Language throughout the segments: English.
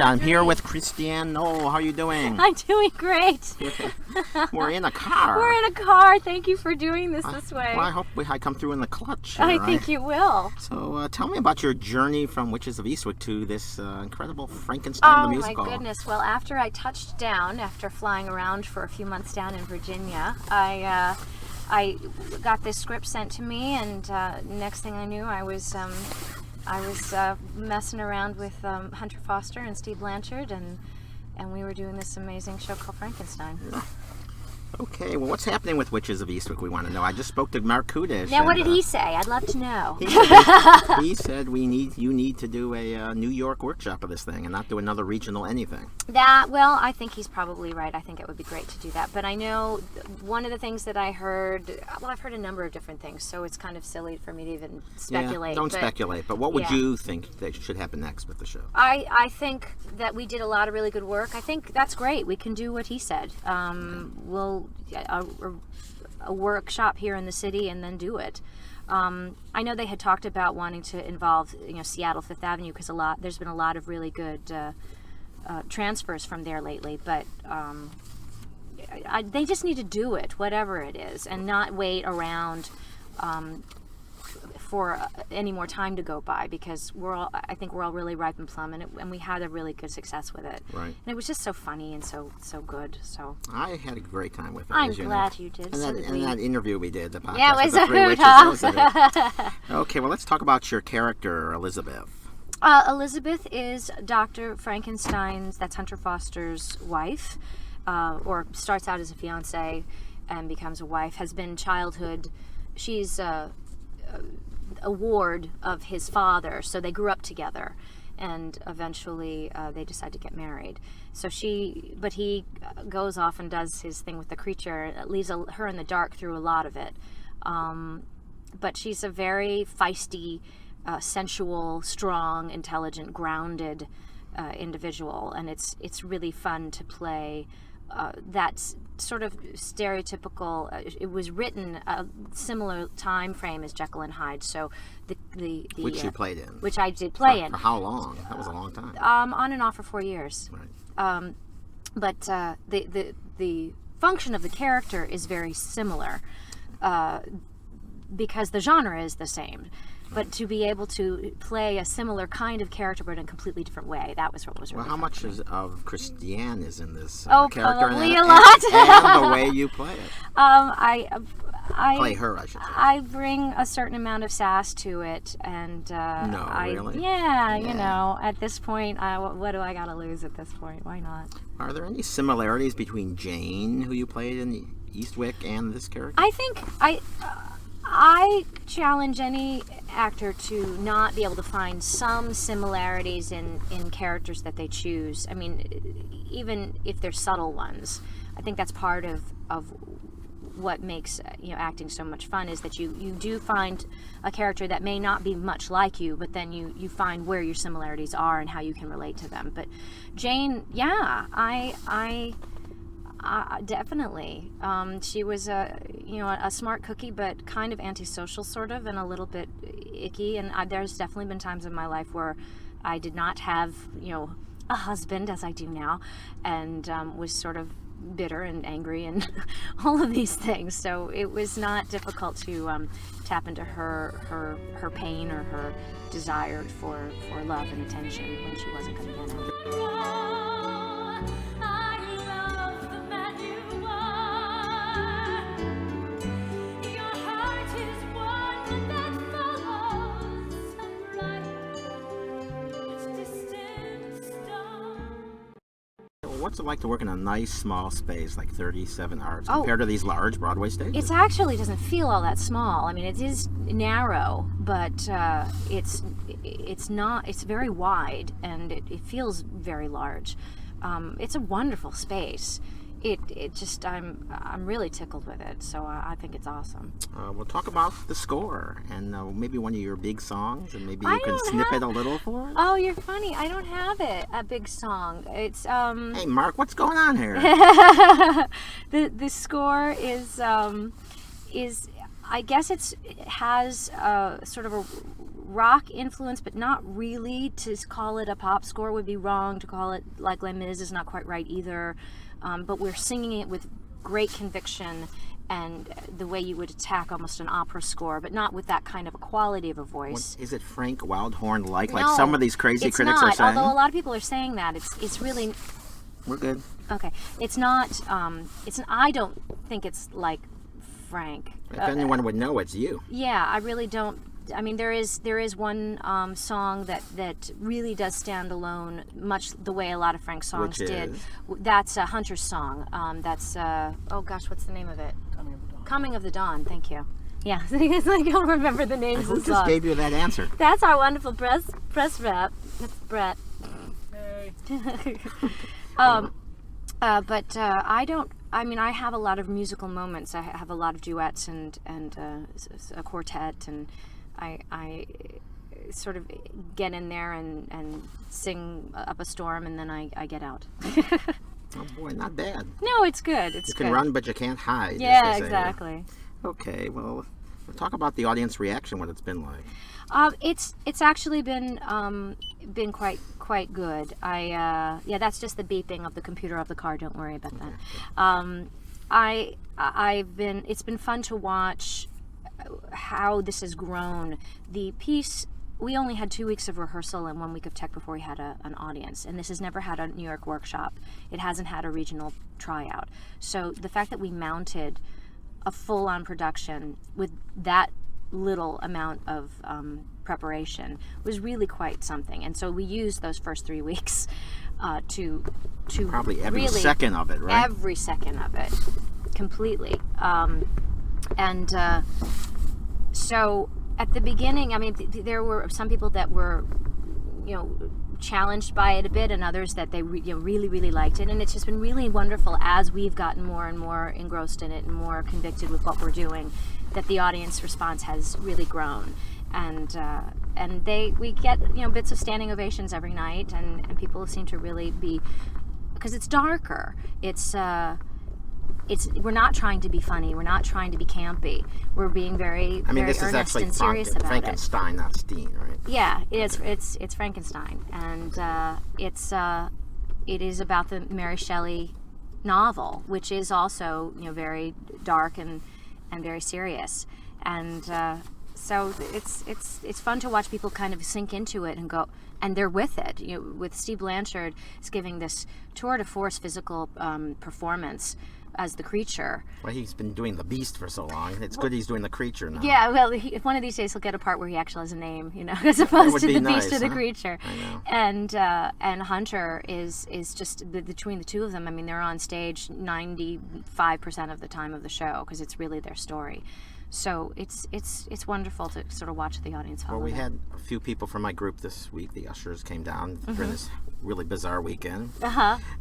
I'm here with Christiane Noll. How are you doing? I'm doing great. We're in a car. We're in a car. Thank you for doing this way. Well, I hope I come through in the clutch. Here, I think you will. So tell me about your journey from Witches of Eastwick to this incredible Frankenstein The Musical. Oh my goodness. Well, after I touched down, after flying around for a few months down in Virginia, I got this script sent to me, and next thing I knew, I was messing around with Hunter Foster and Steve Blanchard, and we were doing this amazing show called Frankenstein. Okay, well, what's happening with Witches of Eastwick? We want to know. I just spoke to Mark Kudish. Now, what did he say? I'd love to know. He said you need to do a New York workshop of this thing and not do another regional anything. Well, I think he's probably right. I think it would be great to do that. But I know one of the things that I heard, well, I've heard a number of different things, so it's kind of silly for me to even speculate. Yeah, don't speculate. But what would you think that should happen next with the show? I think that we did a lot of really good work. I think that's great. We can do what he said. We'll a workshop here in the city and then do it. I know they had talked about wanting to involve Seattle Fifth Avenue because there's been a lot of really good transfers from there lately, but they just need to do it, whatever it is, and not wait around for any more time to go by, because I think we're all really ripe and plumb, and we had a really good success with it. Right. And it was just so funny and so good. So I had a great time with it. I'm glad you did. And that interview we did, the podcast. Yeah, it was with the a hoot, huh? Okay, well, let's talk about your character, Elizabeth. Elizabeth is Dr. Frankenstein's, that's Hunter Foster's wife, or starts out as a fiance and becomes a wife, has been childhood. She's a ward of his father, so they grew up together, and eventually they decide to get married. So but he goes off and does his thing with the creature. It leaves her in the dark through a lot of it. But she's a very feisty, sensual, strong, intelligent, grounded individual, and it's really fun to play that sort of stereotypical. It was written a similar time frame as Jekyll and Hyde, so the which you played in, which I did play in. For how long? That was a long time. On and off for 4 years. Right. But the function of the character is very similar, because the genre is the same. But to be able to play a similar kind of character but in a completely different way, that was what was really how much of Christiane is in this character? Probably a lot. And the way you play it. I play her, I should say. I bring a certain amount of sass to it, and really? Yeah, at this point, what do I got to lose at this point? Why not? Are there any similarities between Jane, who you played in Eastwick, and this character? I think I challenge any actor to not be able to find some similarities in characters that they choose. I mean, even if they're subtle ones. I think that's part of what makes acting so much fun, is that you do find a character that may not be much like you, but then you find where your similarities are and how you can relate to them. But Jane, I definitely. She was a smart cookie, but kind of antisocial, sort of, and a little bit icky. And there's definitely been times in my life where I did not have, a husband, as I do now, and was sort of bitter and angry and all of these things. So it was not difficult to tap into her pain or her desire for love and attention when she wasn't going to get it. What's it like to work in a nice small space like 37 arts compared to these large Broadway stages? It actually doesn't feel all that small. I mean, it is narrow, but it's not. It's very wide, and it feels very large. It's a wonderful space. It just I'm really tickled with it, so I think it's awesome. We'll talk about the score and maybe one of your big songs, and maybe you can snip it a little for us. Oh, you're funny. I don't have a big song. It's Hey, Mark, what's going on here? the score is I guess it has sort of a rock influence, but not really. To call it a pop score would be wrong. To call it like Les Mis is not quite right either. But we're singing it with great conviction and the way you would attack almost an opera score, but not with that kind of a quality of a voice. Is it Frank Wildhorn like No, some of these crazy it's critics not, are saying? although a lot of people are saying that. It's really... We're good. Okay. It's not... I don't think it's like Frank. If anyone would know, it's you. Yeah, I really don't... I mean, there is one song that really does stand alone, much the way a lot of Frank's songs did. That's a Hunter's song. That's oh gosh, what's the name of it? Coming of the Dawn. Thank you. Yeah, I don't remember the names of the Who songs. just gave you that answer? That's our wonderful press rep. That's Brett. Hey. But I don't. I mean, I have a lot of musical moments. I have a lot of duets and a quartet, and I sort of get in there and sing up a storm, and then I get out. Oh boy, not bad. No, it's good. It's You can good. run, but you can't hide. Yeah, as they say. exactly. Okay, well, talk about the audience reaction. What it's been like. It's actually been quite good. Yeah, that's just the beeping of the computer of the car. Don't worry about that. It's been fun to watch how this has grown. The piece, we only had 2 weeks of rehearsal and 1 week of tech before we had an audience, and this has never had a New York workshop. It hasn't had a regional tryout. So the fact that we mounted a full-on production with that little amount of preparation was really quite something. And so we used those first 3 weeks to Probably every really, second of it, right? Every second of it, completely. So at the beginning, I mean, there were some people that were, challenged by it a bit, and others that they really liked it. And it's just been really wonderful as we've gotten more and more engrossed in it and more convicted with what we're doing, that the audience response has really grown. And we get bits of standing ovations every night, and people seem to really be, because it's darker. We're not trying to be funny. We're not trying to be campy. We're being very, I mean, very this is earnest actually and serious about Frankenstein, not Steen, right? it. Yeah, it's Frankenstein, and it is about the Mary Shelley novel, which is also very dark and very serious, and so it's fun to watch people kind of sink into it and go, and they're with it. With Steve Blanchard is giving this tour de force physical performance as the creature. Well, he's been doing the Beast for so long. It's good he's doing the creature now. Yeah, well, one of these days he'll get a part where he actually has a name, as opposed to the Beast or the creature. I know. And Hunter is just between the two of them. I mean, they're on stage 95% of the time of the show because it's really their story. So it's wonderful to sort of watch the audience follow. Well, we that. had a few people from my group this week. The ushers came down for this really bizarre weekend,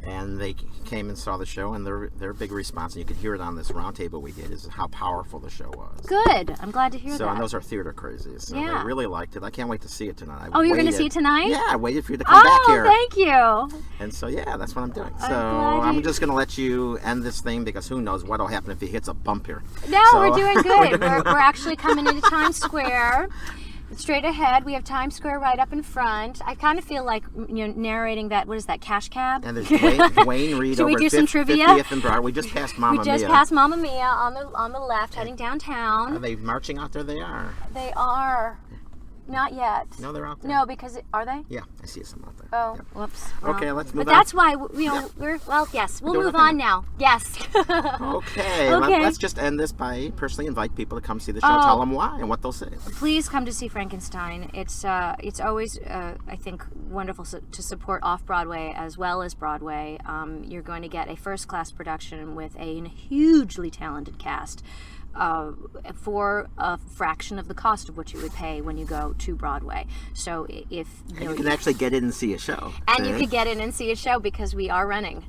and they came and saw the show. And their big response, and you could hear it on this roundtable we did, is how powerful the show was. Good. I'm glad to hear So, that. and those are theater crazies. So Yeah. they really liked it. I can't wait to see it tonight. Oh, you're going to see it tonight? Yeah, I waited for you to come back here. Oh, thank you. And so, yeah, that's what I'm doing. So glad I'm you- just going to let you end this thing because who knows what'll happen if he hits a bump here. No, So- we're doing good. We're actually coming into Times Square. Straight ahead, we have Times Square right up in front. I kind of feel like narrating that. What is that? Cash Cab. And there's Dwayne Reed Should we over do at some trivia? 50th and Broadway. We just passed Mamma We just Mia. passed Mamma Mia on the left, heading downtown. Are they marching out there? They are. They are. Not yet. No, they're out there. No, because are they? Yeah, I see some out there. Oh, Yeah. whoops. Okay, let's move But on. that's why we're yes. We'll doing move a thing on now. Yes. Okay, Okay. let's just end this by personally invite people to come see the show. Oh. Tell them why and what they'll say. Please come to see Frankenstein. It's always I think wonderful to support off Broadway as well as Broadway. You're going to get a first class production with a hugely talented cast. For a fraction of the cost of what you would pay when you go to Broadway. So if You can actually get in and see a show. and you could get in and see a show because we are running.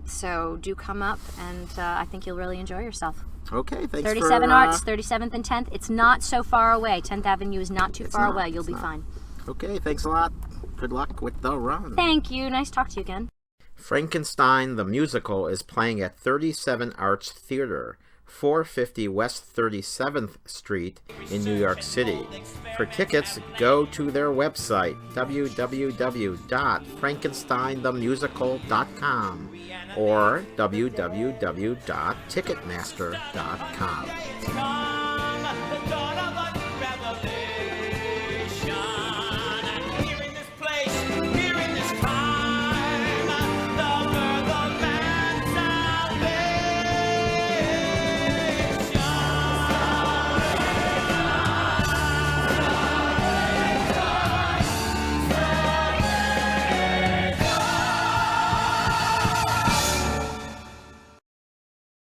So do come up, and I think you'll really enjoy yourself. Okay, thanks 37 for... Arts, 37th and 10th. It's not so far away. 10th Avenue is not too far not, away. You'll it's be not. fine. Okay, thanks a lot. Good luck with the run. Thank you. Nice to talk to you again. Frankenstein The Musical is playing at 37 Arts Theater 450 West 37th Street in New York City. For tickets, go to their website, www.frankensteinthemusical.com or www.ticketmaster.com.